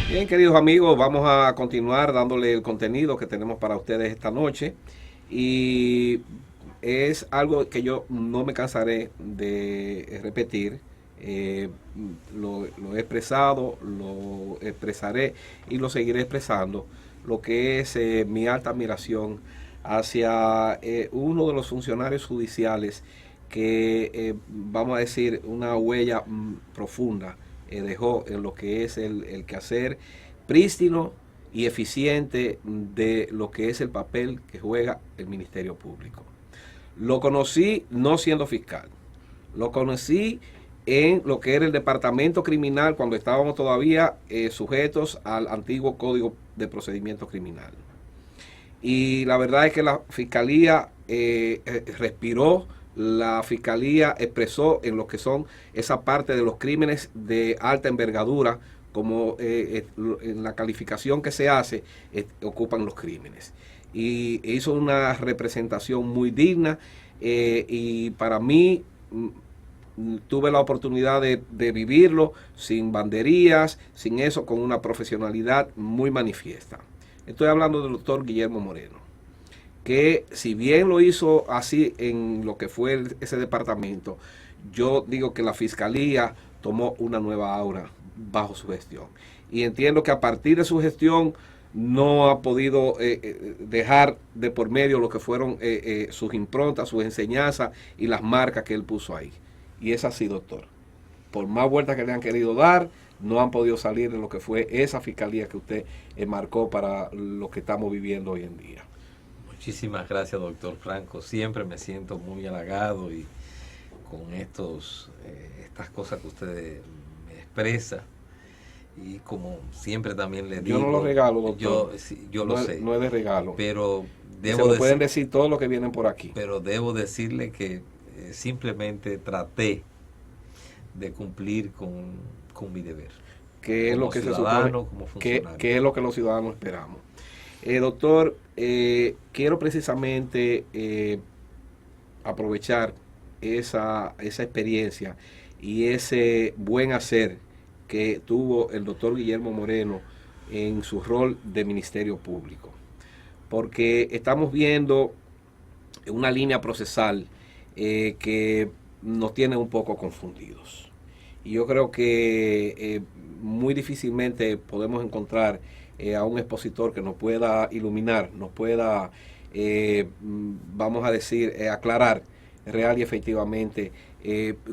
Bien, queridos amigos, vamos a continuar dándole el contenido que tenemos para ustedes esta noche. Y es algo que yo no me cansaré de repetir. Eh, lo he expresado, lo expresaré y lo seguiré expresando. Lo que es mi alta admiración hacia uno de los funcionarios judiciales que, vamos a decir, una huella profunda dejó en lo que es el quehacer prístino y eficiente de lo que es el papel que juega el Ministerio Público. Lo conocí no siendo fiscal, lo conocí en lo que era el departamento criminal cuando estábamos todavía sujetos al antiguo Código de Procedimiento Criminal. Y la verdad es que la Fiscalía respiró, la Fiscalía expresó en lo que son esa parte de los crímenes de alta envergadura, como en la calificación que se hace, ocupan los crímenes. Y hizo una representación muy digna y para mí tuve la oportunidad de vivirlo sin banderías, sin eso, con una profesionalidad muy manifiesta. Estoy hablando del doctor Guillermo Moreno, que si bien lo hizo así en lo que fue ese departamento, yo digo que la Fiscalía tomó una nueva aura bajo su gestión. Y entiendo que a partir de su gestión no ha podido dejar de por medio lo que fueron sus improntas, sus enseñanzas y las marcas que él puso ahí. Y es así, doctor. Por más vueltas que le han querido dar, no han podido salir de lo que fue esa fiscalía que usted marcó para lo que estamos viviendo hoy en día. Muchísimas gracias, doctor Franco. Siempre me siento muy halagado y con estas cosas que usted me expresa. Y como siempre también le digo... Yo no lo regalo, doctor. Yo lo sé. No es de regalo. Pero pueden decir todo lo que vienen por aquí. Pero debo decirle que simplemente traté de cumplir con mi deber. Que es lo que se supone, que es lo que los ciudadanos esperamos. Doctor, quiero precisamente aprovechar esa experiencia y ese buen hacer que tuvo el doctor Guillermo Moreno en su rol de Ministerio Público, porque estamos viendo una línea procesal que nos tiene un poco confundidos. Y yo creo que muy difícilmente podemos encontrar a un expositor que nos pueda iluminar, nos pueda, vamos a decir, aclarar real y efectivamente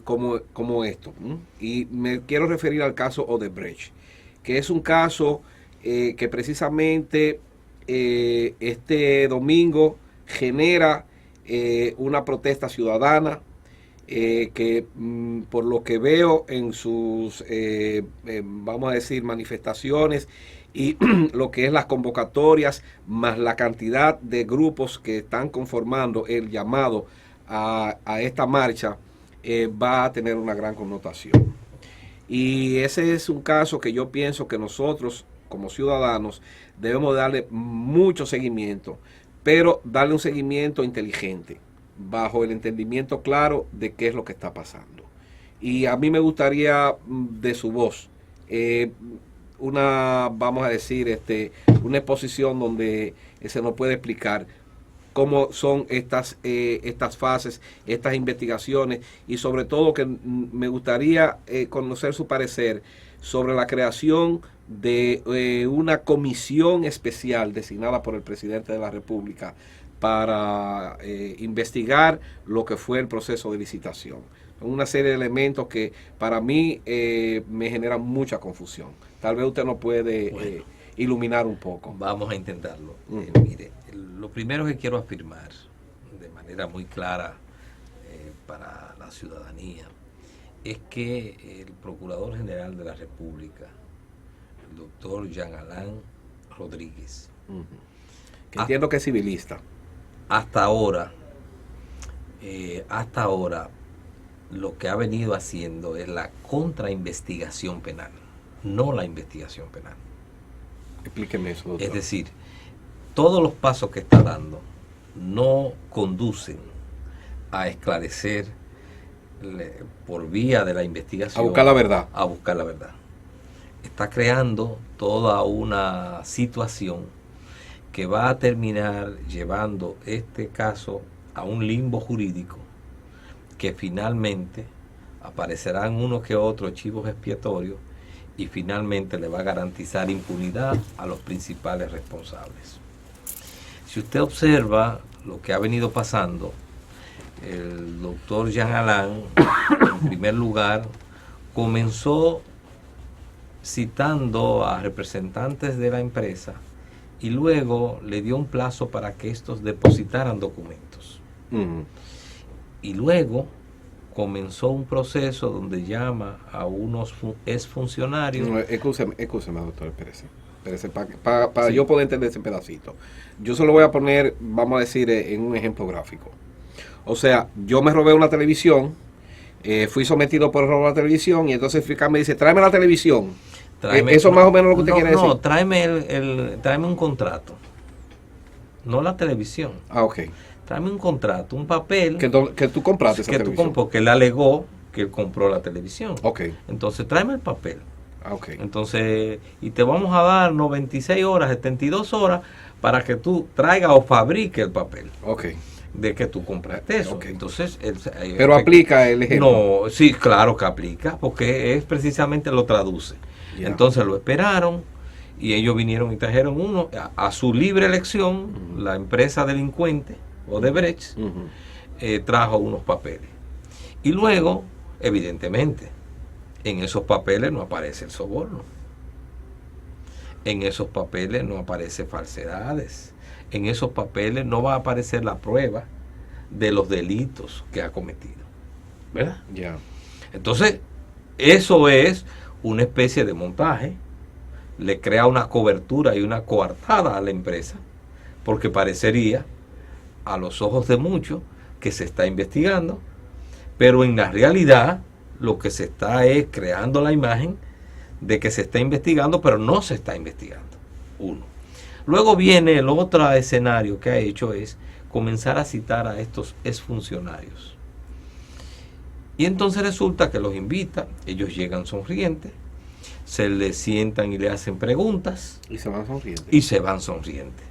como esto. Y me quiero referir al caso Odebrecht, que es un caso que precisamente este domingo genera una protesta ciudadana que por lo que veo en sus, vamos a decir, manifestaciones y lo que es las convocatorias, más la cantidad de grupos que están conformando el llamado a esta marcha, va a tener una gran connotación. Y ese es un caso que yo pienso que nosotros, como ciudadanos, debemos darle mucho seguimiento, pero darle un seguimiento inteligente, bajo el entendimiento claro de qué es lo que está pasando. Y a mí me gustaría de su voz vamos a decir, una exposición donde se nos puede explicar cómo son estas fases, estas investigaciones, y sobre todo que me gustaría conocer su parecer sobre la creación de una comisión especial designada por el presidente de la República para investigar lo que fue el proceso de licitación. Una serie de elementos que para mí me generan mucha confusión. Tal vez usted nos puede iluminar un poco. Vamos a intentarlo. Mire, lo primero que quiero afirmar de manera muy clara para la ciudadanía es que el Procurador General de la República, el doctor Jean Alain Rodríguez, que entiendo que es civilista, hasta ahora lo que ha venido haciendo es la contrainvestigación penal, no la investigación penal. Explíqueme eso, doctor. Es decir, todos los pasos que está dando no conducen a esclarecer por vía de la investigación. A buscar la verdad. A buscar la verdad. está creando toda una situación que va a terminar llevando este caso a un limbo jurídico, que finalmente aparecerán unos que otros chivos expiatorios y finalmente le va a garantizar impunidad a los principales responsables. Si usted observa lo que ha venido pasando, el doctor Jean Alain, en primer lugar, comenzó citando a representantes de la empresa y luego le dio un plazo para que estos depositaran documentos. Y luego comenzó un proceso donde llama a unos exfuncionarios. Escúcheme, doctor, espérese, para sí, yo poder entender ese pedacito. Yo se lo voy a poner, vamos a decir, en un ejemplo gráfico. O sea, yo me robé una televisión, fui sometido por robar la televisión, y entonces el fiscal me dice, tráeme la televisión. Eso es más o menos lo que usted quiere decir. No, tráeme un contrato, no la televisión. Ok. Tráeme un contrato, un papel. Que tú compraste esa televisión. Porque él alegó que él compró la televisión. Ok. Entonces tráeme el papel. Ok. Entonces, y te vamos a dar 96 horas, 72 horas para que tú traigas o fabriques el papel. Ok. De que tú compraste eso. Okay. Entonces, pero aplica el ejemplo. No, sí, claro que aplica, porque es precisamente lo traduce. Yeah. Entonces lo esperaron y ellos vinieron y trajeron uno a su libre elección. La empresa delincuente Odebrecht trajo unos papeles. Y luego, evidentemente, en esos papeles no aparece el soborno. En esos papeles no aparece falsedades. En esos papeles no va a aparecer la prueba de los delitos que ha cometido. ¿Verdad? Yeah. Entonces, eso es una especie de montaje. Le crea una cobertura y una coartada a la empresa, porque parecería, a los ojos de muchos, que se está investigando, pero en la realidad lo que se está es creando la imagen de que se está investigando, pero no se está investigando. Uno. Luego viene el otro escenario que ha hecho es comenzar a citar a estos exfuncionarios. Y entonces resulta que los invita, ellos llegan sonrientes, se les sientan y le hacen preguntas. Y se van sonrientes. Y se van sonrientes.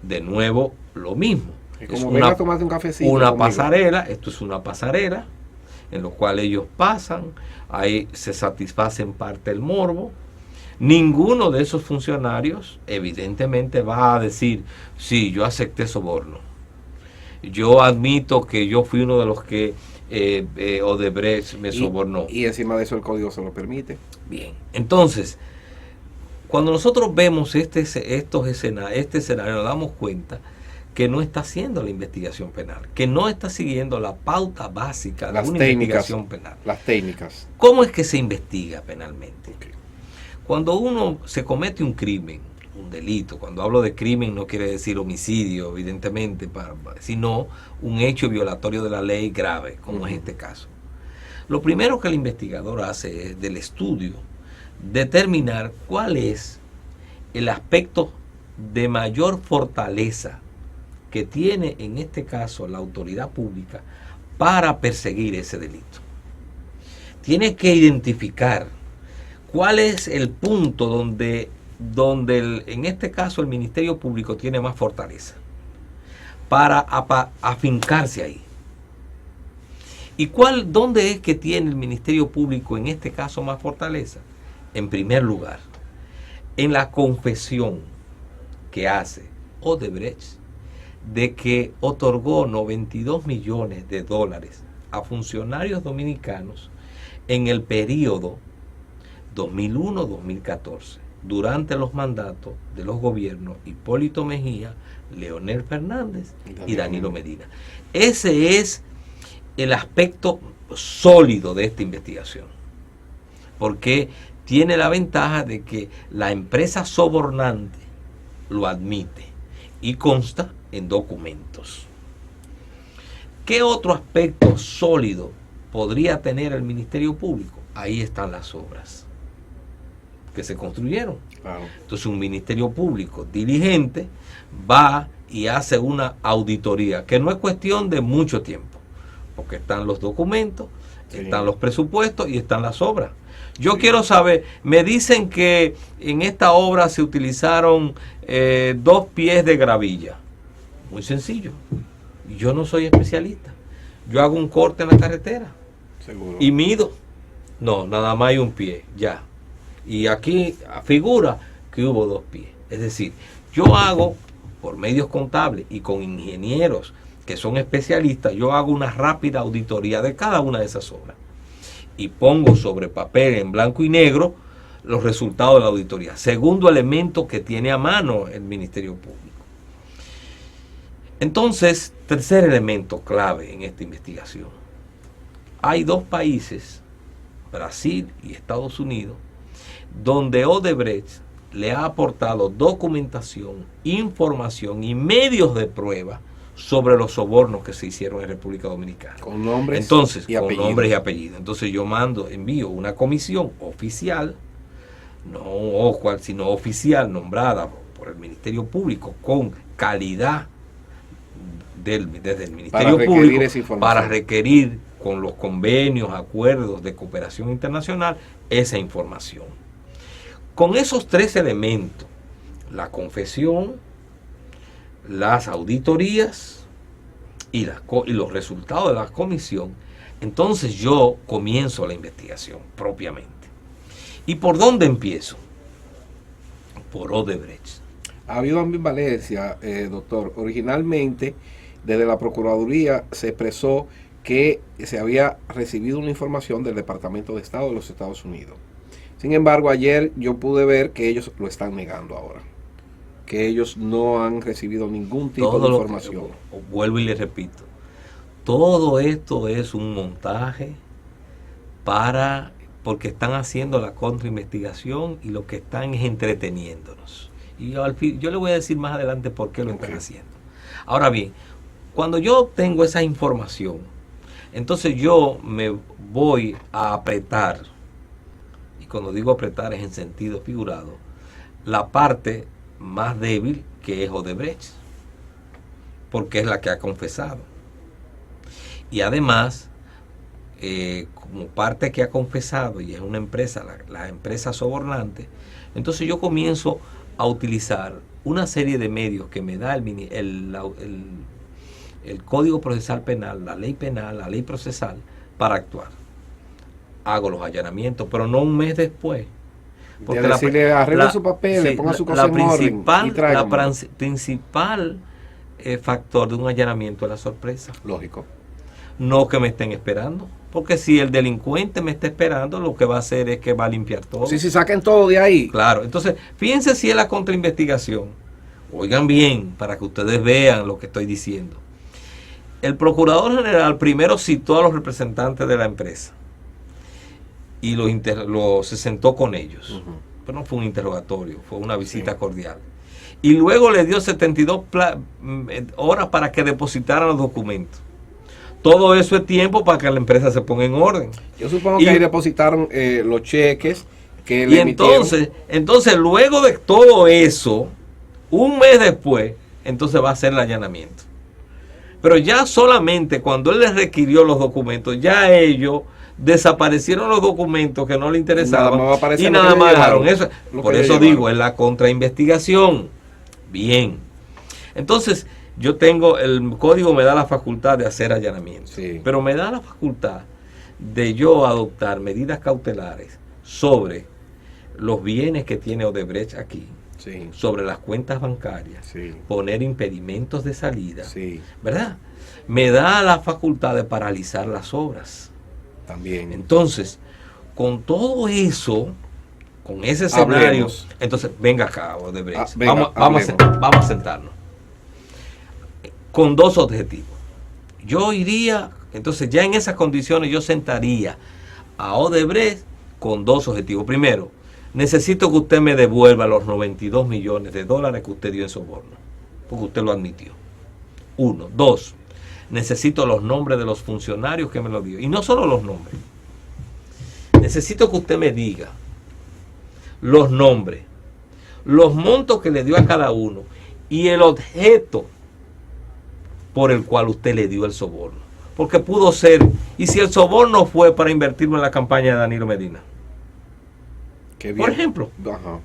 De nuevo, lo mismo. Es como venga a tomarte un cafecito. Una conmigo. Pasarela, esto es una pasarela, en lo cual ellos pasan, ahí se satisfacen parte del morbo. Ninguno de esos funcionarios evidentemente va a decir, sí, yo acepté soborno. Yo admito que yo fui uno de los que Odebrecht me sobornó. Y encima de eso el código se lo permite. Bien, entonces, cuando nosotros vemos este escenario, nos damos cuenta que no está haciendo la investigación penal, que no está siguiendo la pauta básica de una investigación penal. Las técnicas. ¿Cómo es que se investiga penalmente? Okay. Cuando uno se comete un crimen, un delito, cuando hablo de crimen no quiere decir homicidio, evidentemente, sino un hecho violatorio de la ley grave, como es este caso. Lo primero que el investigador hace es, del estudio, determinar cuál es el aspecto de mayor fortaleza que tiene en este caso la autoridad pública para perseguir ese delito. Tiene que identificar cuál es el punto donde en este caso el Ministerio Público tiene más fortaleza para afincarse ahí. ¿Y dónde es que tiene el Ministerio Público en este caso más fortaleza? En primer lugar, en la confesión que hace Odebrecht de que otorgó 92 millones de dólares a funcionarios dominicanos en el periodo 2001-2014, durante los mandatos de los gobiernos Hipólito Mejía, Leonel Fernández y Danilo Medina. Ese es el aspecto sólido de esta investigación, porque tiene la ventaja de que la empresa sobornante lo admite y consta en documentos. ¿Qué otro aspecto sólido podría tener el Ministerio Público? Ahí están las obras que se construyeron. Claro. Entonces un Ministerio Público diligente va y hace una auditoría, que no es cuestión de mucho tiempo, porque están los documentos, Sí. Están los presupuestos y están las obras. Yo quiero saber, me dicen que en esta obra se utilizaron 2 pies de gravilla. Muy sencillo. Yo no soy especialista. Yo hago un corte en la carretera. Seguro. Y mido. No, nada más hay un pie, ya. Y aquí figura que hubo 2 pies. Es decir, yo hago, por medios contables y con ingenieros que son especialistas, yo hago una rápida auditoría de cada una de esas obras. Y pongo sobre papel en blanco y negro los resultados de la auditoría. Segundo elemento que tiene a mano el Ministerio Público. Entonces, tercer elemento clave en esta investigación. Hay 2 países, Brasil y Estados Unidos, donde Odebrecht le ha aportado documentación, información y medios de prueba sobre los sobornos que se hicieron en República Dominicana. Con nombres Entonces, y con apellidos. nombres y apellidos. Entonces yo envío una comisión oficial, no ocual, sino oficial, nombrada por el Ministerio Público con calidad desde el Ministerio Público para requerir con los convenios, acuerdos de cooperación internacional esa información. Con esos 3 elementos, la confesión, las auditorías y los resultados de la comisión, entonces yo comienzo la investigación propiamente. ¿Y por dónde empiezo? Por Odebrecht. Ha habido ambivalencia, doctor. Originalmente, desde la Procuraduría se expresó que se había recibido una información del Departamento de Estado de los Estados Unidos. Sin embargo, ayer yo pude ver que ellos lo están negando ahora, que ellos no han recibido ningún tipo de información. Vuelvo y le repito, todo esto es un montaje porque están haciendo la contrainvestigación y lo que están es entreteniéndonos. Y yo le voy a decir más adelante por qué lo están haciendo. Ahora bien, cuando yo tengo esa información, entonces yo me voy a apretar, y cuando digo apretar es en sentido figurado, la parte más débil que es Odebrecht, porque es la que ha confesado. Y además, como parte que ha confesado y es una empresa, la empresa sobornante, entonces yo comienzo a utilizar una serie de medios que me da el Código Procesal Penal, la ley procesal, para actuar. Hago los allanamientos, pero no un mes después. Porque decirle, arregle su papel, le ponga su cosa en orden y tráigame. La principal factor de un allanamiento es la sorpresa. Lógico. No que me estén esperando. Porque si el delincuente me está esperando, lo que va a hacer es que va a limpiar todo. Sí, saquen todo de ahí. Claro, entonces, fíjense si es la contrainvestigación. Oigan bien, para que ustedes vean lo que estoy diciendo. El Procurador General primero citó a los representantes de la empresa y se sentó con ellos. Pero no fue un interrogatorio, fue una visita cordial. Y luego le dio 72 horas para que depositaran los documentos. Todo eso es tiempo para que la empresa se ponga en orden. Yo supongo que ahí depositaron los cheques que le entonces, luego de todo eso, un mes después, entonces va a hacer el allanamiento. Pero ya solamente cuando él les requirió los documentos, ya ellos desaparecieron los documentos que no le interesaban y nada más dejaron eso. Por eso digo, es la contrainvestigación. Bien. Entonces, yo tengo, el código me da la facultad de hacer allanamientos, pero me da la facultad de yo adoptar medidas cautelares sobre los bienes que tiene Odebrecht aquí, sobre las cuentas bancarias, poner impedimentos de salida, ¿verdad? Me da la facultad de paralizar las obras. También. Entonces, con todo eso, con ese escenario, entonces venga acá, Odebrecht. Vamos a sentarnos. Con 2 objetivos. Yo iría, entonces ya en esas condiciones yo sentaría a Odebrecht con 2 objetivos. Primero, necesito que usted me devuelva los 92 millones de dólares que usted dio en soborno, porque usted lo admitió. 1. 2. Necesito los nombres de los funcionarios que me lo dio. Y no solo los nombres. Necesito que usted me diga los nombres, los montos que le dio a cada uno y el objeto por el cual usted le dio el soborno. Porque pudo ser. ¿Y si el soborno fue para invertirlo en la campaña de Danilo Medina? Qué bien. Por ejemplo. Ajá.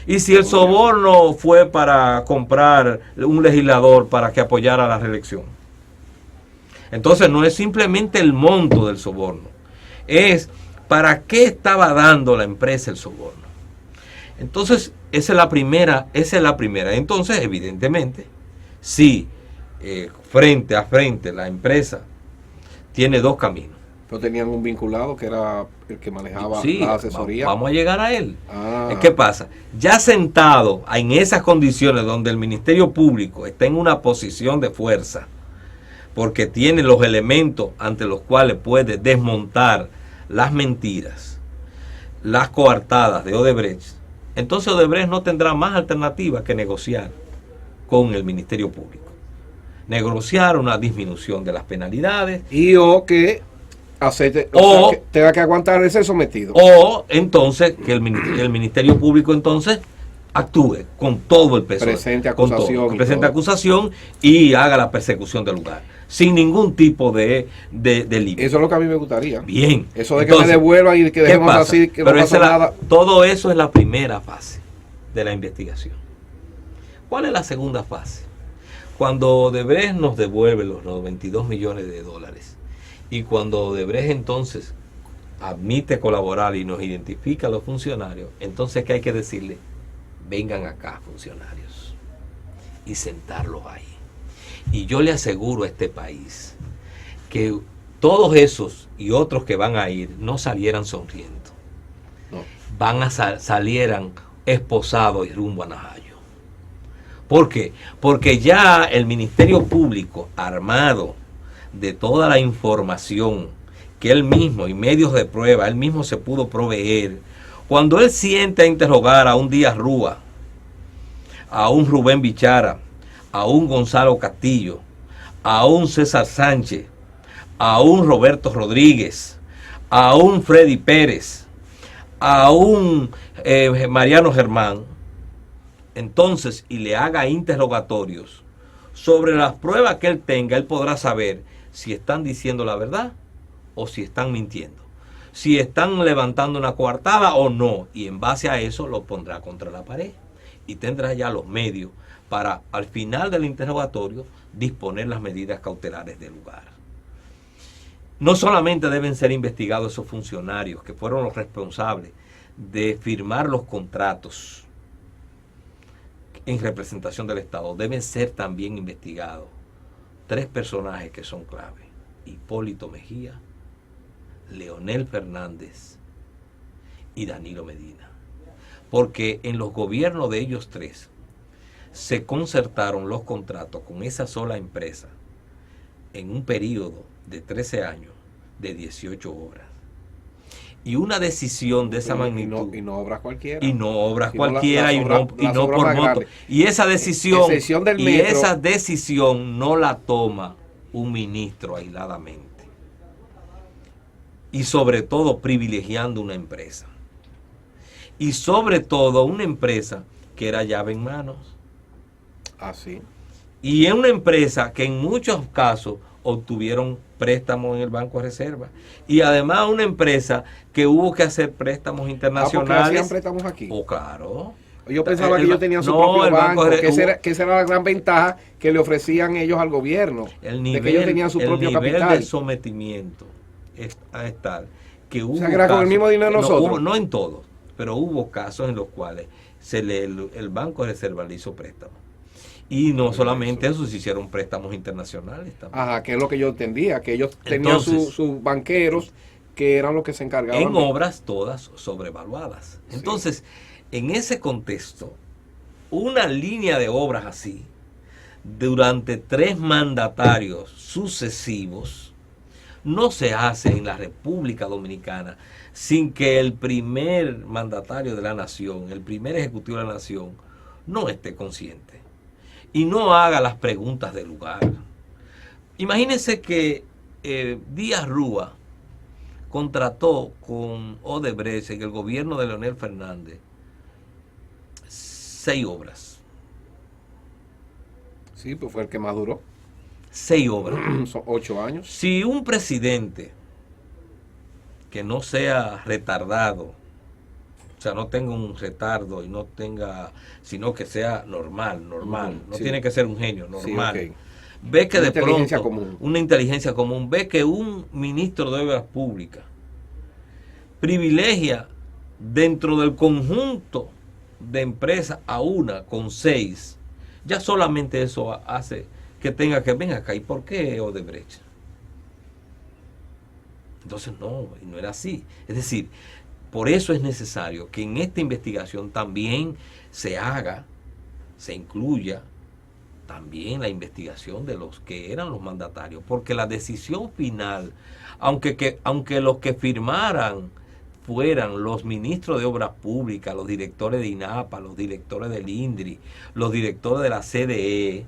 ¿Y si el soborno fue para comprar un legislador para que apoyara la reelección? Entonces no es simplemente el monto del soborno, es para qué estaba dando la empresa el soborno. Entonces esa es la primera. Entonces evidentemente, si frente a frente la empresa tiene dos caminos. Pero tenían un vinculado que era el que manejaba Sí, la asesoría. vamos a llegar a él. Ah. ¿Qué pasa? Ya sentado en esas condiciones donde el Ministerio Público está en una posición de fuerza, porque tiene los elementos ante los cuales puede desmontar las mentiras, las coartadas de Odebrecht, entonces Odebrecht no tendrá más alternativa que negociar con el Ministerio Público. Negociar una disminución de las penalidades. Y o que acepte, o sea, que tenga que aguantar ese sometido. O entonces que el Ministerio Público entonces actúe con todo el peso. Presente acusación. Presente acusación y haga la persecución del lugar. Sin ningún tipo de límite. Eso es lo que a mí me gustaría. Bien. Eso de entonces, que me devuelvan y que dejemos así, que pero no pasa nada. Todo eso es la primera fase de la investigación. ¿Cuál es la segunda fase? Cuando Odebrecht nos devuelve los 92 millones de dólares y cuando Odebrecht entonces admite colaborar y nos identifica a los funcionarios, entonces ¿qué hay que decirle? Vengan acá, funcionarios, y sentarlos ahí. Y yo le aseguro a este país que todos esos y otros que van a ir no salieran sonriendo. No. Salieran esposados y rumbo a Najayo. ¿Por qué? Porque ya el Ministerio Público, armado de toda la información que él mismo y medios de prueba, él mismo se pudo proveer, cuando él siente a interrogar a un Díaz Rúa, a un Rubén Bichara, a un Gonzalo Castillo, a un César Sánchez, a un Roberto Rodríguez, a un Freddy Pérez, a un Mariano Germán, entonces, y le haga interrogatorios sobre las pruebas que él tenga, él podrá saber si están diciendo la verdad o si están mintiendo, si están levantando una coartada o no, y en base a eso lo pondrá contra la pared y tendrá ya los medios para al final del interrogatorio disponer las medidas cautelares del lugar. No solamente deben ser investigados esos funcionarios que fueron los responsables de firmar los contratos en representación del Estado, deben ser también investigados 3 personajes que son clave: Hipólito Mejía, Leonel Fernández y Danilo Medina. Porque en los gobiernos de ellos 3 se concertaron los contratos con esa sola empresa en un periodo de 13 años de 18 obras. Y una decisión de esa magnitud. Y no obras cualquiera. Y no obras cualquiera y no por monto. Y esa decisión, esa decisión no la toma un ministro aisladamente. Y sobre todo privilegiando una empresa. Y sobre todo una empresa que era llave en manos. Así. Y es una empresa que en muchos casos obtuvieron préstamos en el Banco de Reserva. Y además una empresa que hubo que hacer préstamos internacionales. ¿Porque hacían préstamos aquí? Oh, claro. Yo pensaba que ellos tenían su propio banco, que esa era la gran ventaja que le ofrecían ellos al gobierno. El nivel, de que ellos tenían su propio capital. El nivel de sometimiento es tal que hubo. O sea, que era con el mismo dinero de nosotros. No en todos, pero hubo casos en los cuales el Banco de Reserva le hizo préstamos. Y no solamente eso, se hicieron préstamos internacionales también. Ajá, que es lo que yo entendía, que ellos tenían sus banqueros que eran los que se encargaban. En obras todas sobrevaluadas. Sí. Entonces, en ese contexto, una línea de obras así, durante 3 mandatarios sucesivos, no se hace en la República Dominicana sin que el primer mandatario de la nación, el primer ejecutivo de la nación, no esté consciente y no haga las preguntas del lugar. Imagínense que Díaz Rúa contrató con Odebrecht en el gobierno de Leonel Fernández 6 obras. Sí, pues fue el que más duró. 6 obras. Son 8 años. Si un presidente que no sea retardado, o sea, no tenga un retardo y no tenga, sino que sea normal, no tiene que ser un genio, normal. Sí, okay. Ve que una de pronto, común. una inteligencia común, ve que un ministro de Obras Públicas privilegia dentro del conjunto de empresas a una con 6, ya solamente eso hace que tenga que venir acá. ¿Y por qué Odebrecht? Entonces no era así. Es decir, por eso es necesario que en esta investigación también se incluya también la investigación de los que eran los mandatarios, porque la decisión final, aunque los que firmaran fueran los ministros de Obras Públicas, los directores de INAPA, los directores del INDRI, los directores de la CDE,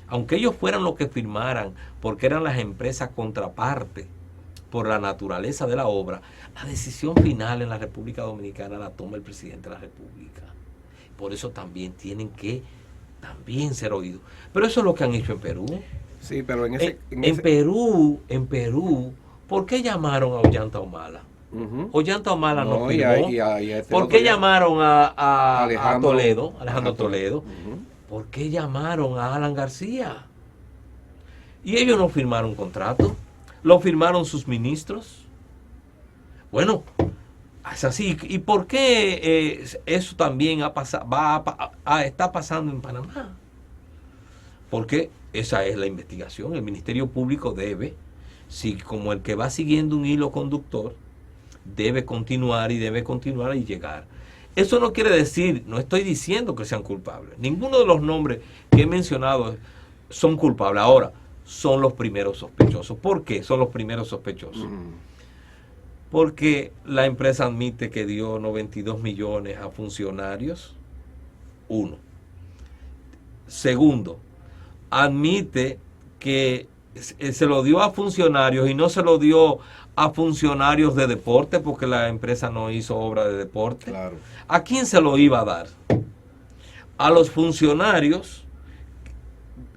aunque ellos fueran los que firmaran, porque eran las empresas contraparte por la naturaleza de la obra, la decisión final en la República Dominicana la toma el presidente de la República. Por eso también tienen que ser oídos. Pero eso es lo que han hecho en Perú. Sí, pero en Perú, ¿por qué llamaron a Ollanta Humala? Ollanta Humala no firmó. ¿Por qué llamaron a Alejandro Toledo? ¿Por qué llamaron a Alan García? Y ellos no firmaron contrato, lo firmaron sus ministros. Bueno, es así. ¿Y por qué eso también está pasando en Panamá? Porque esa es la investigación. El Ministerio Público debe, como el que va siguiendo un hilo conductor, debe continuar y llegar. Eso no quiere decir, no estoy diciendo que sean culpables. Ninguno de los nombres que he mencionado son culpables. Ahora, son los primeros sospechosos. ¿Por qué son los primeros sospechosos? Porque la empresa admite que dio 92 millones a funcionarios. 1. Segundo, admite que se lo dio a funcionarios y no se lo dio a funcionarios de deporte, porque la empresa no hizo obra de deporte. Claro. ¿A quién se lo iba a dar? A los funcionarios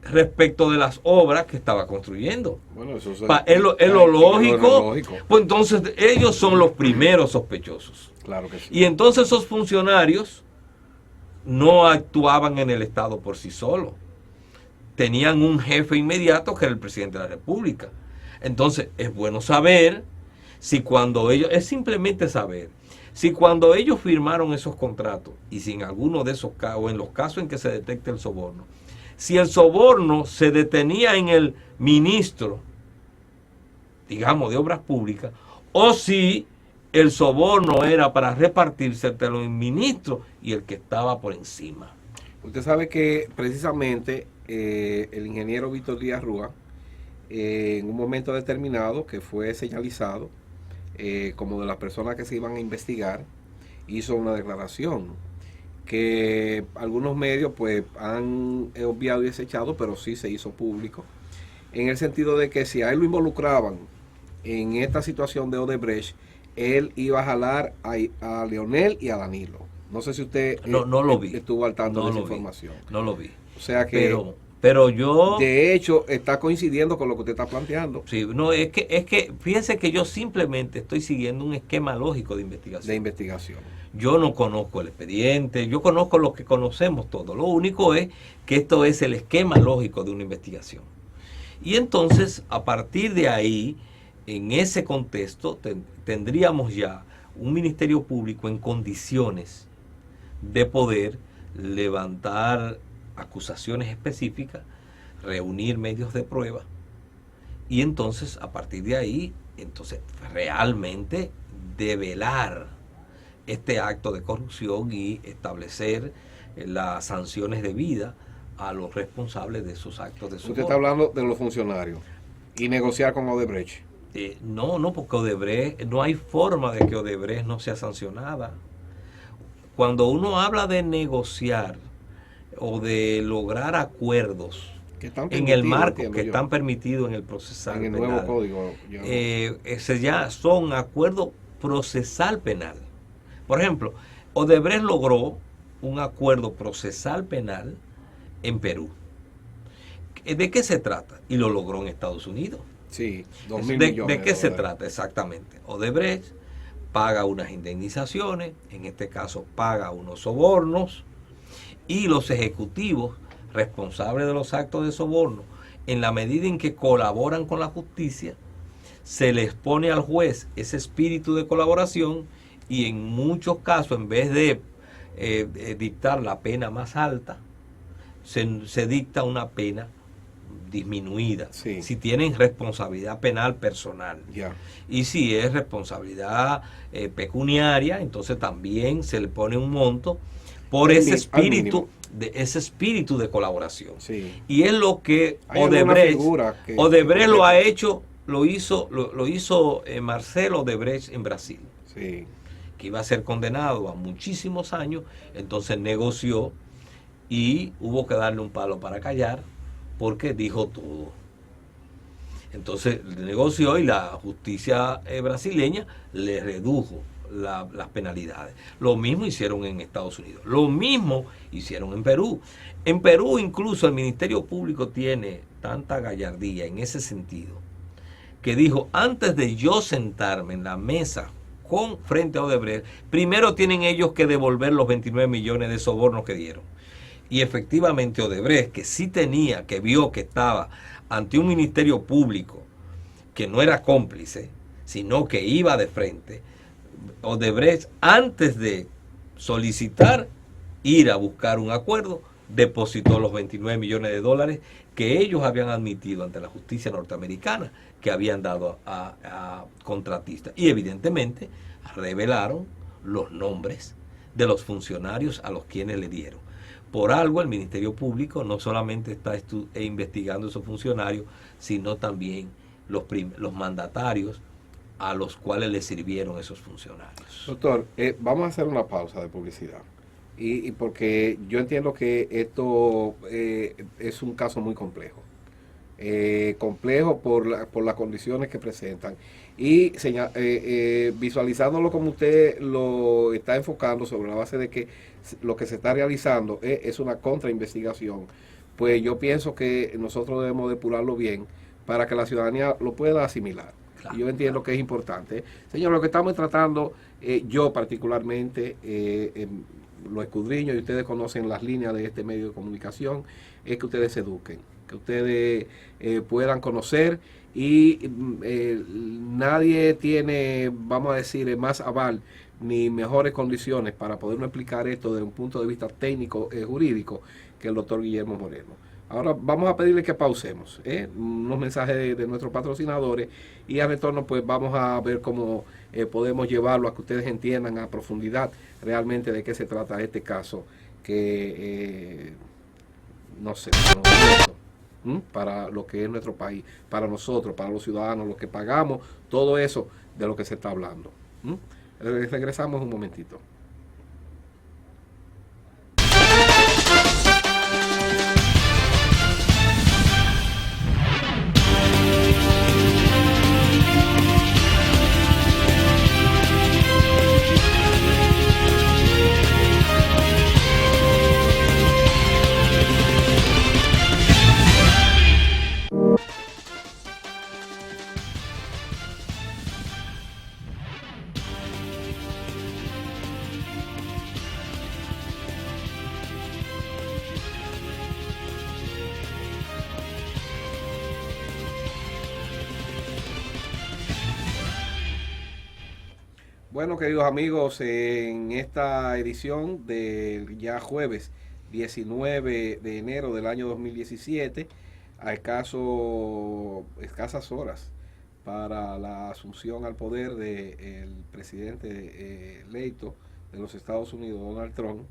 respecto de las obras que estaba construyendo. Bueno, eso es lo lógico. Pues entonces ellos son los primeros sospechosos. Claro que sí. Y entonces esos funcionarios no actuaban en el Estado por sí solos. Tenían un jefe inmediato que era el presidente de la República. Entonces es bueno saber si cuando ellos, es simplemente saber, si cuando ellos firmaron esos contratos y si en alguno de esos casos, o en los casos en que se detecte el soborno, si el soborno se detenía en el ministro, digamos, de Obras Públicas, o si el soborno era para repartirse entre los ministros y el que estaba por encima. Usted sabe que precisamente el ingeniero Víctor Díaz Rúa, en un momento determinado que fue señalizado como de las personas que se iban a investigar, hizo una declaración que algunos medios pues han obviado y desechado, pero sí se hizo público, en el sentido de que si a él lo involucraban en esta situación de Odebrecht, él iba a jalar a Leonel y a Danilo. No sé si usted no lo vi. Estuvo al tanto de esa información. No lo vi. O sea que pero yo, de hecho, está coincidiendo con lo que usted está planteando. Sí, no, es que fíjense que yo simplemente estoy siguiendo un esquema lógico de investigación. Yo no conozco el expediente, yo conozco lo que conocemos todos. Lo único es que esto es el esquema lógico de una investigación. Y entonces, a partir de ahí, en ese contexto, tendríamos ya un Ministerio Público en condiciones de poder levantar acusaciones específicas, reunir medios de prueba y entonces a partir de ahí realmente develar este acto de corrupción y establecer las sanciones debidas a los responsables de esos actos de soborno. Usted está hablando de los funcionarios y negociar con Odebrecht. No, porque Odebrecht, no hay forma de que Odebrecht no sea sancionada. Cuando uno habla de negociar o de lograr acuerdos en el marco que están permitidos en el procesal en el penal, nuevo código, ya son acuerdos procesal penal. Por ejemplo, Odebrecht logró un acuerdo procesal penal en Perú. ¿De qué se trata? Y lo logró en Estados Unidos. Sí, 2.000 ¿De millones qué se dólares. trata? Exactamente. Odebrecht paga unas indemnizaciones, en este caso paga unos sobornos, y los ejecutivos responsables de los actos de soborno, en la medida en que colaboran con la justicia, se les pone al juez ese espíritu de colaboración y en muchos casos, en vez de dictar la pena más alta, se dicta una pena disminuida, Sí. si tienen responsabilidad penal personal. Ya. Y si es responsabilidad pecuniaria, entonces también se le pone un monto por ese espíritu de colaboración. Sí. Y es lo que Hay alguna Odebrecht figura que lo ha hecho, lo hizo Marcelo Odebrecht en Brasil, Sí. que iba a ser condenado a muchísimos años, entonces negoció y hubo que darle un palo para callar porque dijo todo. Entonces negoció y la justicia brasileña le redujo las penalidades. Lo mismo hicieron en Estados Unidos. Lo mismo hicieron en Perú. En Perú incluso el Ministerio Público tiene tanta gallardía en ese sentido que dijo, antes de yo sentarme en la mesa frente a Odebrecht, primero tienen ellos que devolver los 29 millones de sobornos que dieron. Y efectivamente Odebrecht, que sí tenía, que vio que estaba ante un ministerio público que no era cómplice, sino que iba de frente, Odebrecht, antes de solicitar ir a buscar un acuerdo, depositó los 29 millones de dólares que ellos habían admitido ante la justicia norteamericana que habían dado a contratistas. Y evidentemente revelaron los nombres de los funcionarios a los quienes le dieron. Por algo el Ministerio Público no solamente está investigando esos funcionarios, sino también los mandatarios a los cuales le sirvieron esos funcionarios. Doctor, vamos a hacer una pausa de publicidad. Y porque yo entiendo que esto es un caso muy complejo. Complejo por las condiciones que presentan. Y visualizándolo como usted lo está enfocando sobre la base de que lo que se está realizando es una contrainvestigación, pues yo pienso que nosotros debemos depurarlo bien para que la ciudadanía lo pueda asimilar. Claro, yo entiendo que es importante. Señor, lo que estamos tratando, yo particularmente, lo escudriño y ustedes conocen las líneas de este medio de comunicación, es que ustedes se eduquen, que ustedes puedan conocer y nadie tiene, vamos a decir, más aval ni mejores condiciones para podernos explicar esto desde un punto de vista técnico jurídico que el doctor Guillermo Moreno. Ahora vamos a pedirle que pausemos unos mensajes de nuestros patrocinadores y al retorno pues vamos a ver cómo podemos llevarlo a que ustedes entiendan a profundidad realmente de qué se trata este caso que no sé, para lo que es nuestro país, para nosotros, para los ciudadanos, los que pagamos, todo eso de lo que se está hablando. Regresamos un momentito. Bueno, queridos amigos, en esta edición del ya jueves 19 de enero del año 2017, a escasas horas para la asunción al poder del presidente electo de los Estados Unidos, Donald Trump,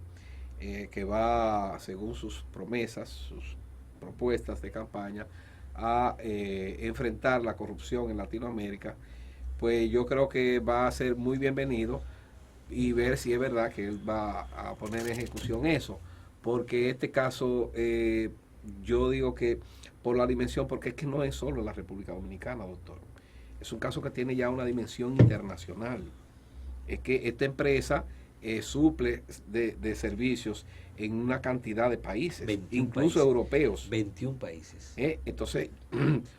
que va, según sus promesas, sus propuestas de campaña, a enfrentar la corrupción en Latinoamérica, pues yo creo que va a ser muy bienvenido y ver si es verdad que él va a poner en ejecución eso, porque este caso yo digo que por la dimensión, porque es que no es solo la República Dominicana, doctor, es un caso que tiene ya una dimensión internacional. Es que esta empresa suple de servicios en una cantidad de países, 21 incluso países. europeos. 21 países. Entonces,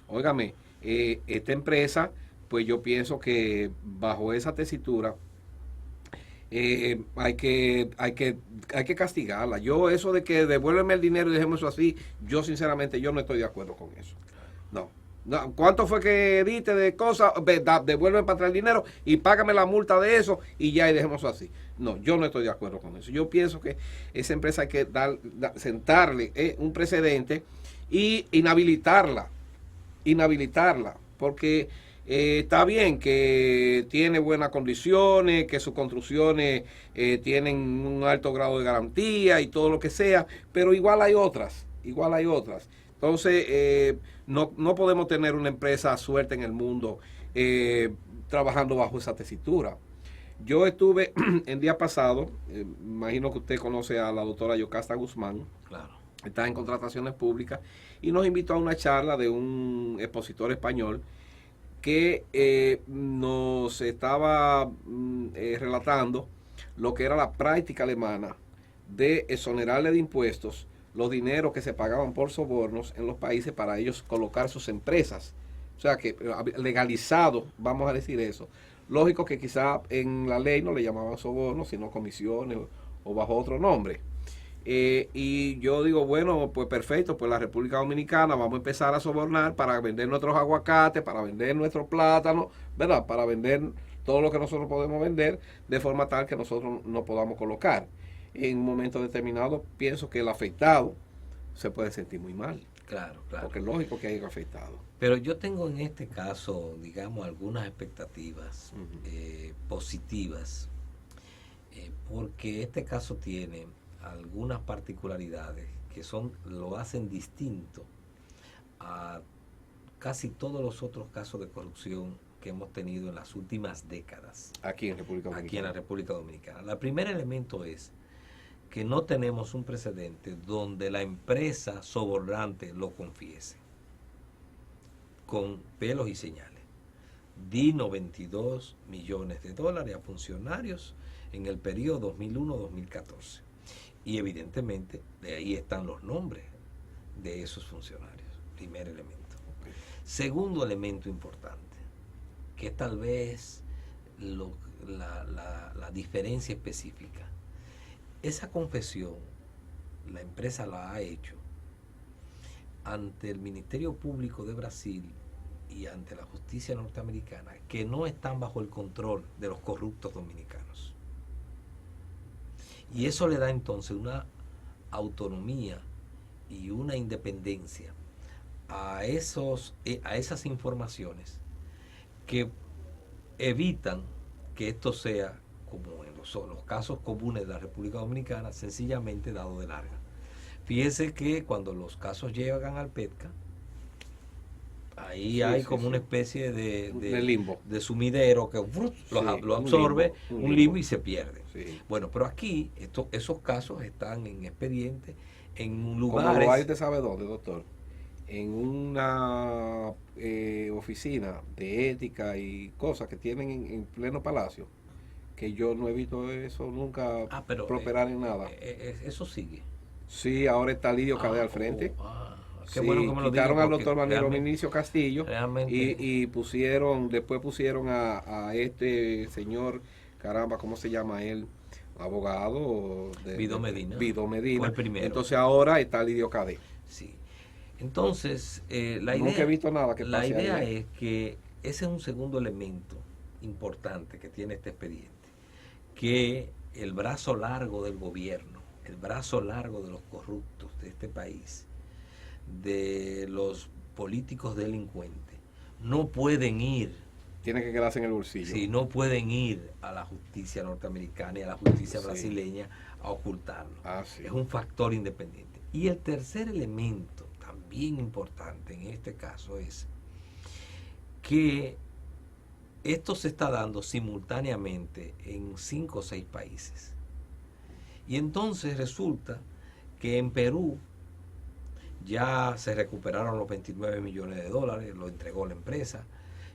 óigame, esta empresa, pues yo pienso que bajo esa tesitura hay que castigarla. Yo eso de que devuélveme el dinero y dejemos eso así, yo sinceramente yo no estoy de acuerdo con eso. No. No, ¿cuánto fue que diste de cosas? Devuelven para atrás el dinero y págame la multa de eso y ya y dejemos eso así. No, yo no estoy de acuerdo con eso. Yo pienso que esa empresa hay que sentarle un precedente y inhabilitarla, porque está bien que tiene buenas condiciones, que sus construcciones tienen un alto grado de garantía y todo lo que sea, pero igual hay otras. Entonces, no podemos tener una empresa suelta en el mundo trabajando bajo esa tesitura. Yo estuve el día pasado, imagino que usted conoce a la doctora Yocasta Guzmán. Claro. Está en contrataciones públicas y nos invitó a una charla de un expositor español que nos estaba relatando lo que era la práctica alemana de exonerarle de impuestos los dineros que se pagaban por sobornos en los países para ellos colocar sus empresas. O sea que legalizado, vamos a decir eso. Lógico que quizá en la ley no le llamaban sobornos, sino comisiones o bajo otro nombre. Y yo digo, bueno, pues perfecto, pues la República Dominicana vamos a empezar a sobornar para vender nuestros aguacates, para vender nuestros plátanos, ¿verdad? Para vender todo lo que nosotros podemos vender de forma tal que nosotros no podamos colocar. En un momento determinado pienso que el afectado se puede sentir muy mal. Claro. Porque es lógico que haya afectado. Pero yo tengo en este caso, digamos, algunas expectativas positivas, porque este caso tiene algunas particularidades que lo hacen distinto a casi todos los otros casos de corrupción que hemos tenido en las últimas décadas. Aquí en República Dominicana. Aquí en la República Dominicana. El primer elemento es que no tenemos un precedente donde la empresa sobornante lo confiese con pelos y señales. Di 92 millones de dólares a funcionarios en el periodo 2001-2014. Y evidentemente de ahí están los nombres de esos funcionarios. Primer elemento. Okay. Segundo elemento importante, que tal vez la diferencia específica. Esa confesión, la empresa la ha hecho ante el Ministerio Público de Brasil y ante la justicia norteamericana, que no están bajo el control de los corruptos dominicanos. Y eso le da entonces una autonomía y una independencia a esas informaciones que evitan que esto sea, como en los casos comunes de la República Dominicana, sencillamente dado de larga. Fíjese que cuando los casos llegan al PETCA, ahí hay como una especie de limbo, de sumidero que lo absorbe, un limbo y se pierde. Sí. Bueno, pero aquí esos casos están en expediente, en lugares... Como lo hay, ¿usted sabe dónde, doctor? En una oficina de ética y cosas que tienen en pleno palacio, que yo no he visto eso nunca prosperar en nada. Eso sigue. Sí, ahora está Lidio Cadet al frente. Qué bueno que me lo quitaron diga, al doctor Manilo Vinicio Castillo y después pusieron a este señor, caramba, ¿cómo se llama él? Abogado Vido Medina. Fue el primero. Entonces ahora está Lidio Cadet. Sí. Entonces, la idea, nunca he visto nada que la pase idea ahí. es que ese es un segundo elemento importante que tiene este expediente, que el brazo largo del gobierno, el brazo largo de los corruptos de este país, de los políticos delincuentes, no pueden ir. Tiene que quedarse en el bolsillo. Sí, no pueden ir a la justicia norteamericana y a la justicia brasileña a ocultarlo. Sí. Es un factor independiente. Y el tercer elemento, también importante en este caso, es que esto se está dando simultáneamente en 5 o 6 países. Y entonces resulta que en Perú ya se recuperaron los 29 millones de dólares, lo entregó la empresa.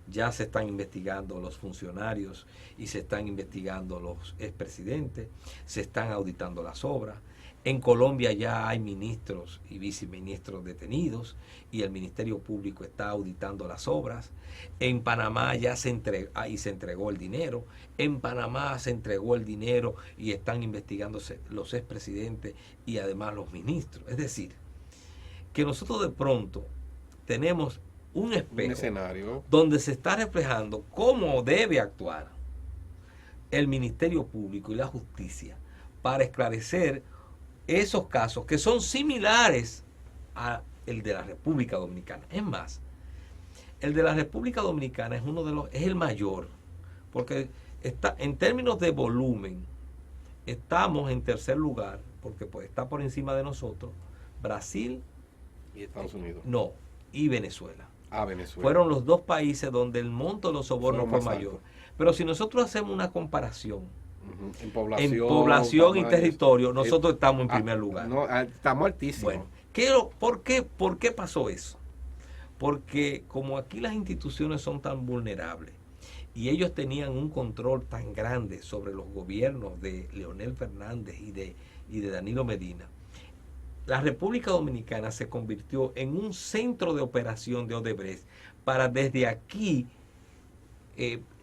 ya se están investigando los funcionarios y se están investigando los expresidentes, se están auditando las obras. En Colombia ya hay ministros y viceministros detenidos y el Ministerio Público está auditando las obras. En Panamá ya se entregó el dinero. En Panamá se entregó el dinero y están investigándose los expresidentes y además los ministros. Es decir, que nosotros de pronto tenemos un espejo, un escenario donde se está reflejando cómo debe actuar el Ministerio Público y la justicia para esclarecer esos casos que son similares a el de la República Dominicana. Es más, el de la República Dominicana es el mayor, porque está en términos de volumen, estamos en tercer lugar, porque pues está por encima de nosotros Brasil y Estados Unidos. No, y Venezuela. Venezuela. Fueron los dos países donde el monto de los sobornos fue mayor. Alto. Pero si nosotros hacemos una comparación en población, y territorio, nosotros estamos en primer lugar. No, estamos altísimos. Bueno, ¿por qué pasó eso? Porque como aquí las instituciones son tan vulnerables y ellos tenían un control tan grande sobre los gobiernos de Leonel Fernández y de Danilo Medina, la República Dominicana se convirtió en un centro de operación de Odebrecht para desde aquí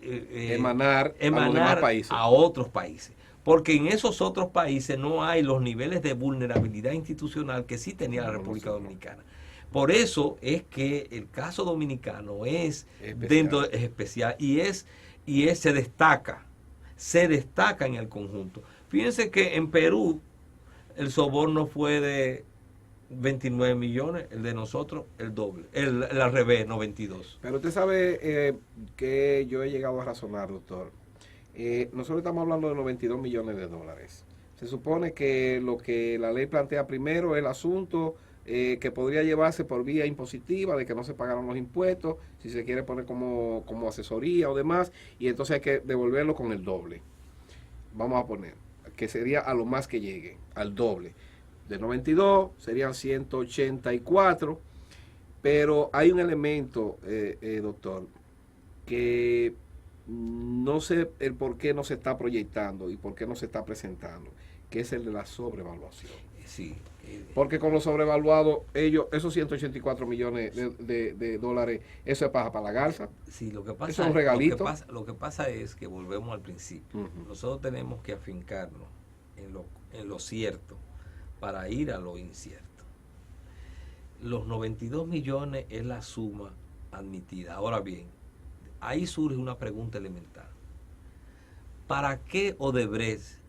emanar a los demás países. A otros países. Porque en esos otros países no hay los niveles de vulnerabilidad institucional que sí tenía la República Dominicana. Por eso es que el caso dominicano es especial y se destaca en el conjunto. Fíjense que en Perú el soborno fue de 29 millones, el de nosotros el doble, el al revés, no 22. Pero usted sabe que yo he llegado a razonar, doctor. Nosotros estamos hablando de 92 millones de dólares. Se supone que lo que la ley plantea primero es el asunto que podría llevarse por vía impositiva, de que no se pagaron los impuestos, si se quiere poner como asesoría o demás, y entonces hay que devolverlo con el doble. Vamos a poner, que sería a lo más que llegue, al doble. De 92 serían 184, pero hay un elemento, doctor, que no sé el por qué no se está proyectando y por qué no se está presentando, que es el de la sobrevaluación. Sí. Porque con los sobrevaluados, esos 184 millones de dólares, eso es para la garza. Sí, lo que pasa, eso es un regalito. Lo que pasa es que volvemos al principio. Nosotros tenemos que afincarnos en lo cierto para ir a lo incierto. Los 92 millones es la suma admitida. Ahora bien, ahí surge una pregunta elemental. ¿Para qué Odebrecht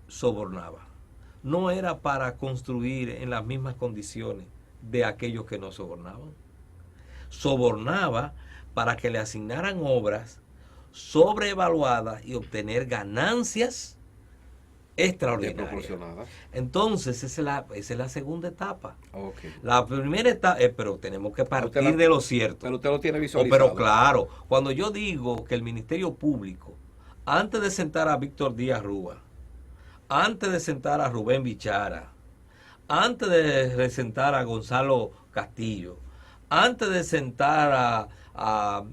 sobornaba? No era para construir en las mismas condiciones de aquellos que no sobornaban. Sobornaba para que le asignaran obras sobrevaluadas y obtener ganancias extraordinarias. Entonces, esa es la segunda etapa. Okay. La primera etapa, pero tenemos que partir de lo cierto. Pero usted lo tiene visualizado. Pero claro, cuando yo digo que el Ministerio Público, antes de sentar a Víctor Díaz Rúa, antes de sentar a Rubén Bichara, antes de sentar a Gonzalo Castillo, antes de sentar a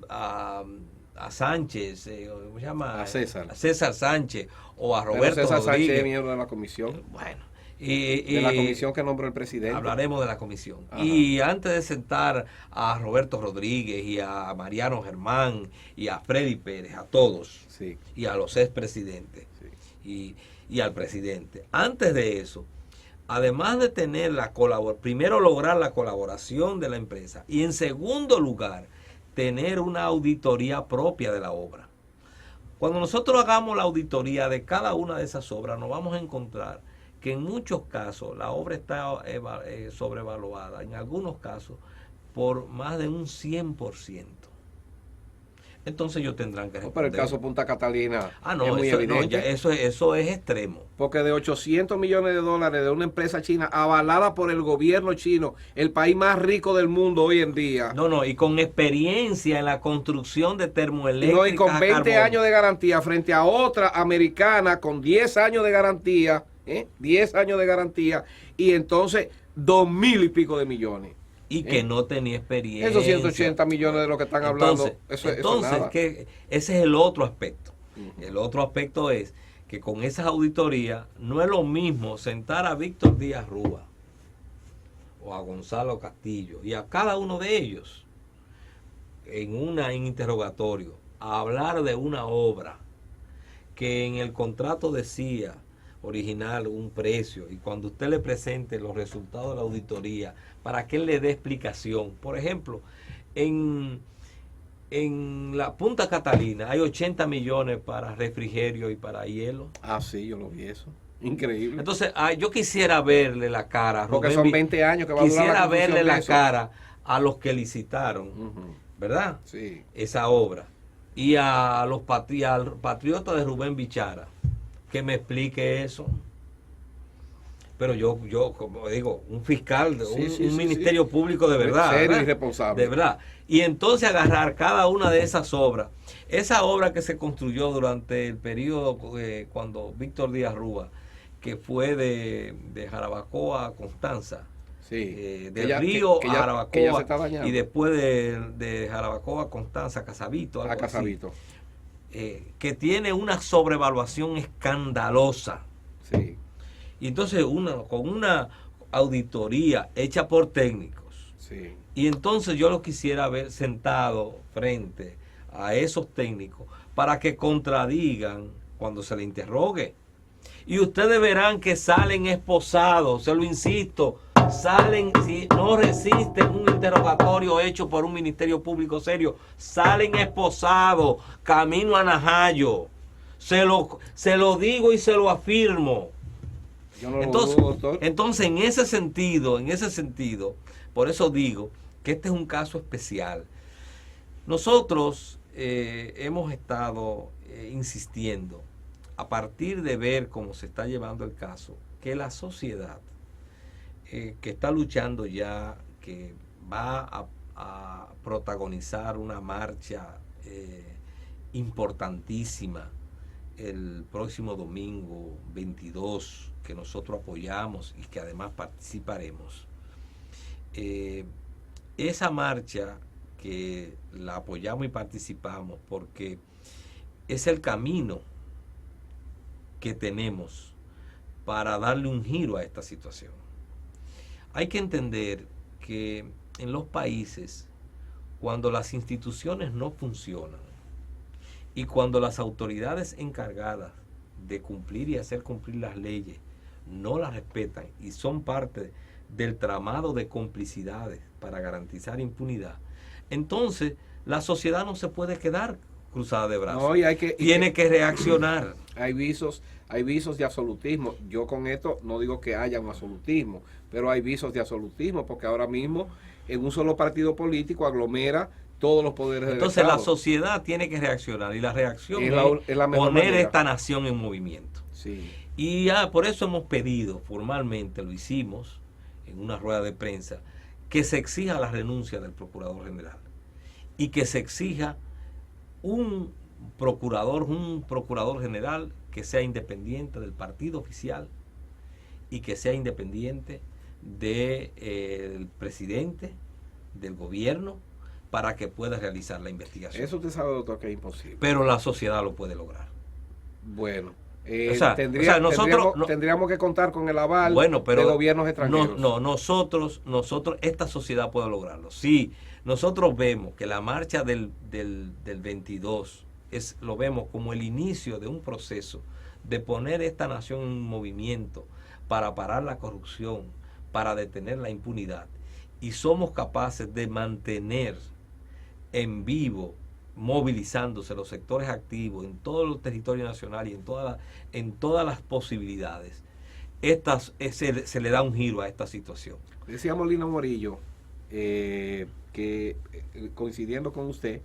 Sánchez, ¿cómo se llama? A César. A César Sánchez o a Roberto César Rodríguez. Sánchez es miembro de la comisión. Bueno. De la comisión que nombró el presidente. Hablaremos de la comisión. Ajá. Y antes de sentar a Roberto Rodríguez y a Mariano Germán y a Freddy Pérez, a todos, sí, y a los expresidentes, sí, y al presidente. Antes de eso, además de tener primero lograr la colaboración de la empresa y en segundo lugar, tener una auditoría propia de la obra. Cuando nosotros hagamos la auditoría de cada una de esas obras, nos vamos a encontrar que en muchos casos la obra está sobrevaluada, en algunos casos por más de un 100%. Entonces ellos tendrán que responder. Pero el caso Punta Catalina es muy evidente. Eso es extremo. Porque de 800 millones de dólares de una empresa china avalada por el gobierno chino, el país más rico del mundo hoy en día. Y con experiencia en la construcción de termoeléctricas. Y con 20 años de garantía frente a otra americana con 10 años de garantía, 10 años de garantía, y entonces 2,000 y pico de millones. y que no tenía experiencia. Esos 180 millones de lo que están hablando, eso es nada. Que ese es el otro aspecto. El otro aspecto es que con esas auditorías no es lo mismo sentar a Víctor Díaz Rúa o a Gonzalo Castillo y a cada uno de ellos en interrogatorio a hablar de una obra que en el contrato decía original un precio, y cuando usted le presente los resultados de la auditoría para que él le dé explicación. Por ejemplo, en la Punta Catalina hay 80 millones para refrigerio y para hielo. Ah, sí, yo lo vi eso. Increíble. Entonces, yo quisiera verle la cara. Porque Rubén, son 20 años que va a durar quisiera la verle la de eso. cara a los que licitaron, ¿verdad? Sí. Esa obra. Y al patriota de Rubén Bichara, que me explique eso. Pero yo como digo, un fiscal, un ministerio público de verdad. Serio ¿verdad? y responsable. De verdad. Y entonces agarrar cada una de esas obras. Esa obra que se construyó durante el periodo cuando Víctor Díaz Rúa, que fue de Jarabacoa a Constanza, del río a Jarabacoa, y después de Jarabacoa a Constanza, Casavito, algo Casavito. Así, que tiene una sobrevaluación escandalosa. Sí. Y entonces con una auditoría hecha por técnicos. Sí. Y entonces yo lo quisiera ver sentado frente a esos técnicos para que contradigan cuando se le interrogue. Y ustedes verán que salen esposados, se lo insisto, salen, si no resisten un interrogatorio hecho por un ministerio público serio, salen esposados, camino a Najayo. Se lo digo y se lo afirmo. Yo no lo dudo, doctor. Entonces, en ese sentido, por eso digo que este es un caso especial. Nosotros hemos estado insistiendo, a partir de ver cómo se está llevando el caso, que la sociedad que está luchando ya, que va a protagonizar una marcha importantísima el próximo domingo 22, que nosotros apoyamos y que además participaremos. Esa marcha que la apoyamos y participamos porque es el camino que tenemos para darle un giro a esta situación. Hay que entender que en los países, cuando las instituciones no funcionan y cuando las autoridades encargadas de cumplir y hacer cumplir las leyes no las respetan y son parte del tramado de complicidades para garantizar impunidad, entonces la sociedad no se puede quedar cruzada de brazos. No, tiene que reaccionar. Hay visos de absolutismo. Yo con esto no digo que haya un absolutismo, pero hay visos de absolutismo porque ahora mismo en un solo partido político aglomera todos los poderes del Estado. Entonces la sociedad tiene que reaccionar y la reacción es la poner manera. Esta nación en movimiento. Sí. Y por eso hemos pedido formalmente, lo hicimos en una rueda de prensa, que se exija la renuncia del Procurador General y que se exija un procurador general que sea independiente del partido oficial y que sea independiente del presidente, del gobierno, para que pueda realizar la investigación. Eso usted sabe, doctor, que es imposible. Pero la sociedad lo puede lograr. Bueno, tendríamos que contar con el aval de gobiernos extranjeros. Nosotros, esta sociedad puede lograrlo. Sí, nosotros vemos que la marcha del 22 lo vemos como el inicio de un proceso de poner esta nación en movimiento para parar la corrupción, para detener la impunidad. Y somos capaces de mantener en vivo, movilizándose los sectores activos en todo el territorio nacional y en todas las posibilidades. Se le da un giro a esta situación. Decía Molina Morillo que coincidiendo con usted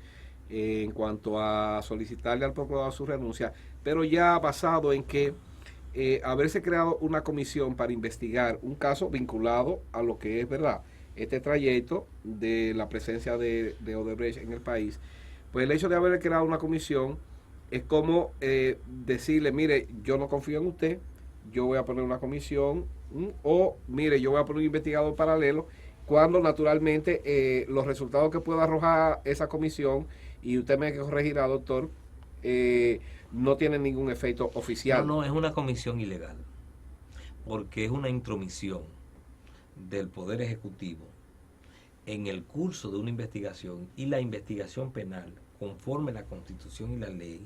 en cuanto a solicitarle al procurador su renuncia, pero ya basado en que haberse creado una comisión para investigar un caso vinculado a lo que es verdad este trayecto de la presencia de Odebrecht en el país, pues el hecho de haber creado una comisión es como decirle, mire, yo no confío en usted, yo voy a poner una comisión, o mire, yo voy a poner un investigador paralelo cuando naturalmente los resultados que pueda arrojar esa comisión, y usted me corregirá, doctor, no tienen ningún efecto oficial. No, es una comisión ilegal, porque es una intromisión del Poder Ejecutivo en el curso de una investigación, y la investigación penal, conforme la Constitución y la ley,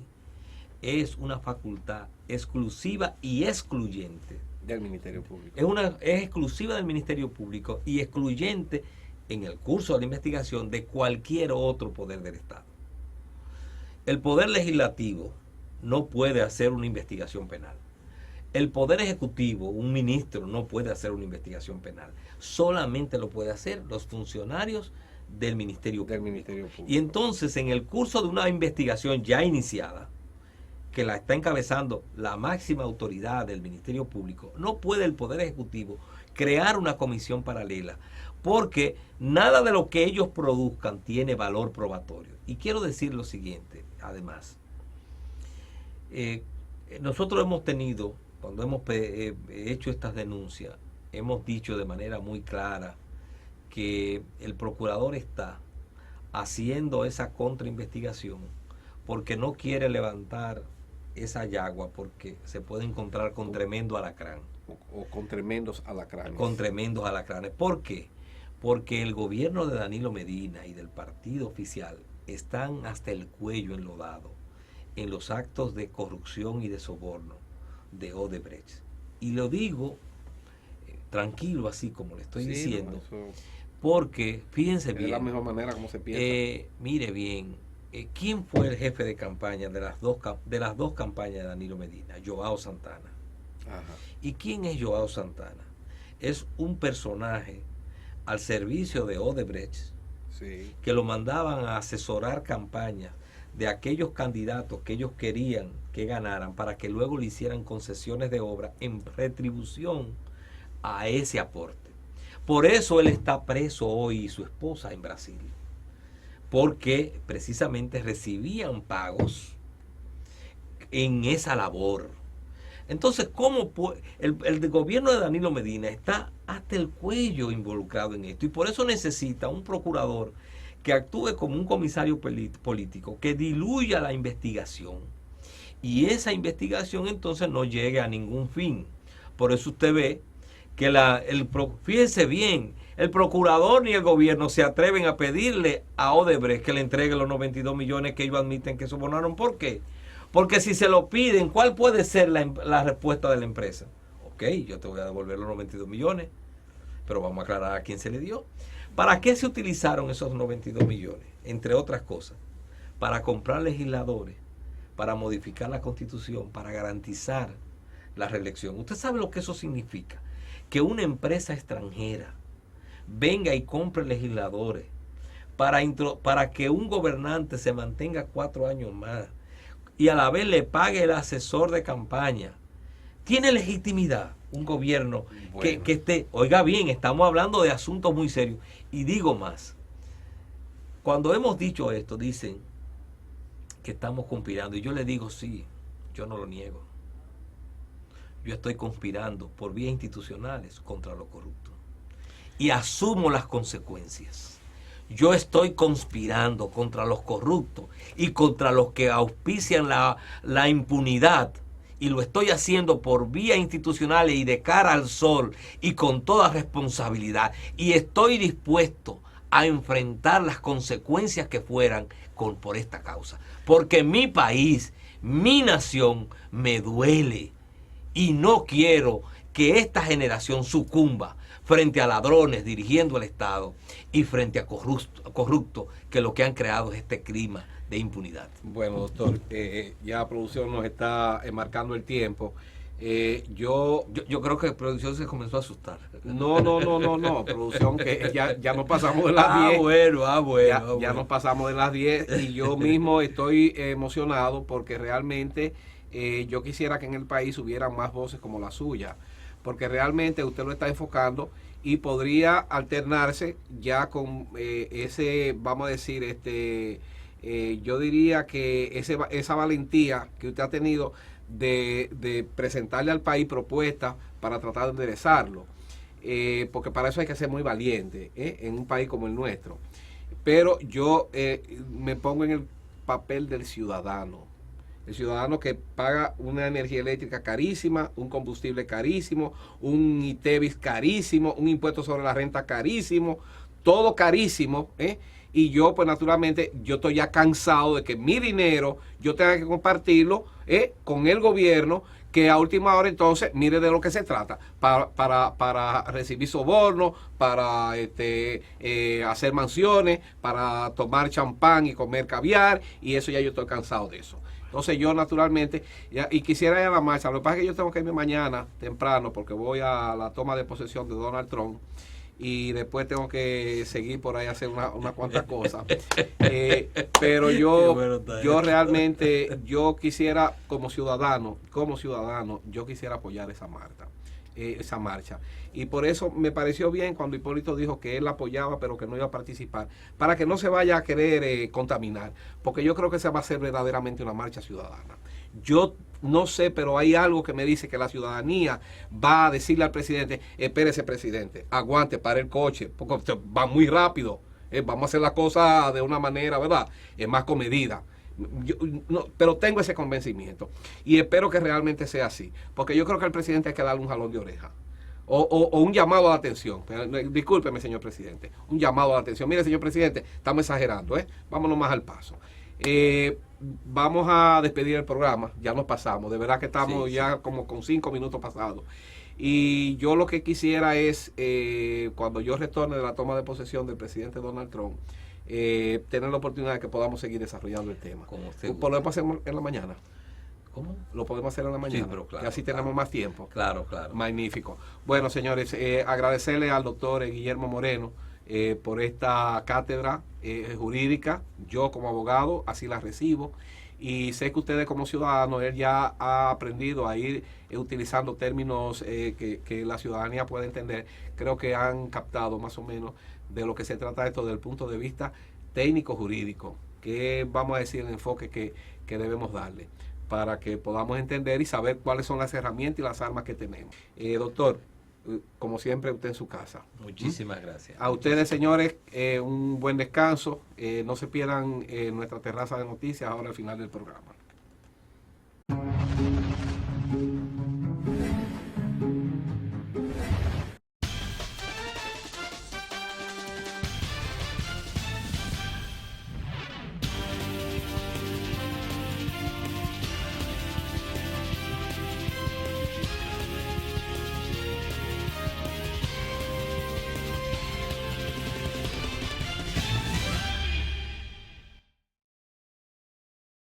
es una facultad exclusiva y excluyente del Ministerio Público. Es exclusiva del Ministerio Público y excluyente en el curso de la investigación de cualquier otro poder del Estado. El Poder Legislativo no puede hacer una investigación penal. El Poder Ejecutivo, un ministro, no puede hacer una investigación penal. Solamente lo puede hacer los funcionarios del Ministerio Público. Y entonces, en el curso de una investigación ya iniciada, que la está encabezando la máxima autoridad del Ministerio Público, no puede el Poder Ejecutivo crear una comisión paralela, porque nada de lo que ellos produzcan tiene valor probatorio. Y quiero decir lo siguiente, además. Nosotros hemos tenido, cuando hemos hecho estas denuncias, hemos dicho de manera muy clara que el procurador está haciendo esa contrainvestigación porque no quiere levantar esa yagua, porque se puede encontrar con tremendo alacrán. O con tremendos alacranes. Con tremendos alacranes. ¿Por qué? Porque el gobierno de Danilo Medina y del partido oficial están hasta el cuello enlodado en los actos de corrupción y de soborno de Odebrecht. Y lo digo tranquilo, así como le estoy diciendo, porque fíjense bien. Es la mejor manera como se piensa. Mire bien, ¿quién fue el jefe de campaña de las dos campañas de Danilo Medina? Joao Santana. Ajá. ¿Y quién es Joao Santana? Es un personaje al servicio de Odebrecht, sí, que lo mandaban a asesorar campañas de aquellos candidatos que ellos querían que ganaran, para que luego le hicieran concesiones de obra en retribución a ese aporte. Por eso él está preso hoy, y su esposa en Brasil, porque precisamente recibían pagos en esa labor. Entonces, ¿cómo el gobierno de Danilo Medina está hasta el cuello involucrado en esto? Y por eso necesita un procurador que actúe como un comisario político, que diluya la investigación, y esa investigación entonces no llegue a ningún fin. Por eso usted ve que fíjense bien, el procurador ni el gobierno se atreven a pedirle a Odebrecht que le entregue los 92 millones que ellos admiten que sobornaron. ¿Por qué? Porque si se lo piden, ¿cuál puede ser la respuesta de la empresa? Ok, yo te voy a devolver los 92 millones, pero vamos a aclarar a quién se le dio. ¿Para qué se utilizaron esos 92 millones? Entre otras cosas, para comprar legisladores, para modificar la Constitución, para garantizar la reelección. ¿Usted sabe lo que eso significa? Que una empresa extranjera venga y compre legisladores para que un gobernante se mantenga 4 años más, y a la vez le pague el asesor de campaña. ¿Tiene legitimidad un gobierno que esté? Oiga bien, estamos hablando de asuntos muy serios. Y digo más, cuando hemos dicho esto, dicen que estamos conspirando. Y yo le digo, sí, yo no lo niego. Yo estoy conspirando por vías institucionales contra lo corrupto. Y asumo las consecuencias. Yo estoy conspirando contra los corruptos y contra los que auspician la impunidad, y lo estoy haciendo por vías institucionales y de cara al sol y con toda responsabilidad, y estoy dispuesto a enfrentar las consecuencias que fueran por esta causa, porque mi país, mi nación me duele, y no quiero que esta generación sucumba frente a ladrones dirigiendo el Estado y frente a corruptos que lo que han creado es este clima de impunidad. Bueno, doctor, ya la producción nos está marcando el tiempo. Yo creo que la producción se comenzó a asustar. No, producción, que ya nos pasamos de las 10. Bueno. Ya nos pasamos de las 10 y yo mismo estoy emocionado porque realmente yo quisiera que en el país hubieran más voces como la suya, porque realmente usted lo está enfocando y podría alternarse ya con ese, vamos a decir, yo diría que esa valentía que usted ha tenido de presentarle al país propuestas para tratar de enderezarlo. porque para eso hay que ser muy valiente, en un país como el nuestro. Pero yo me pongo en el papel del ciudadano. El ciudadano que paga una energía eléctrica carísima, un combustible carísimo, un ITEVIS carísimo, un impuesto sobre la renta carísimo, todo carísimo, y yo pues naturalmente yo estoy ya cansado de que mi dinero yo tenga que compartirlo con el gobierno, que a última hora entonces mire de lo que se trata, para recibir sobornos, para hacer mansiones, para tomar champán y comer caviar, y eso ya yo estoy cansado de eso. Entonces yo naturalmente, y quisiera ir a la marcha, lo que pasa es que yo tengo que irme mañana temprano porque voy a la toma de posesión de Donald Trump y después tengo que seguir por ahí a hacer una cuantas cosas. Pero yo realmente, yo quisiera como ciudadano, yo quisiera apoyar esa marcha. Y por eso me pareció bien cuando Hipólito dijo que él la apoyaba pero que no iba a participar, para que no se vaya a querer contaminar, porque yo creo que esa va a ser verdaderamente una marcha ciudadana. Yo no sé, pero hay algo que me dice que la ciudadanía va a decirle al presidente: espérese, presidente, aguante, para el coche, porque va muy rápido, vamos a hacer la cosa de una manera, ¿verdad?, más comedida. Pero tengo ese convencimiento y espero que realmente sea así, porque yo creo que al presidente hay que darle un jalón de oreja o un llamado a la atención. Discúlpeme, señor presidente, un llamado a la atención. Mire, señor presidente, estamos exagerando, vámonos más al paso. Vamos a despedir el programa, ya nos pasamos, de verdad que estamos ya como con 5 minutos pasados. Y yo lo que quisiera es, cuando yo retorne de la toma de posesión del presidente Donald Trump, tener la oportunidad de que podamos seguir desarrollando el tema. ¿Podemos hacer en la mañana? ¿Cómo? Lo podemos hacer en la mañana, sí, pero claro, y así tenemos más tiempo. Claro. Magnífico. Bueno, señores, agradecerle al doctor Guillermo Moreno por esta cátedra jurídica. Yo como abogado así la recibo, y sé que ustedes como ciudadanos, él ya ha aprendido a ir utilizando términos que la ciudadanía puede entender. Creo que han captado más o menos de lo que se trata esto desde el punto de vista técnico-jurídico, que vamos a decir el enfoque que debemos darle, para que podamos entender y saber cuáles son las herramientas y las armas que tenemos. Doctor, como siempre, usted en su casa. Muchísimas gracias. A ustedes, señores, un buen descanso. No se pierdan nuestra terraza de noticias ahora al final del programa.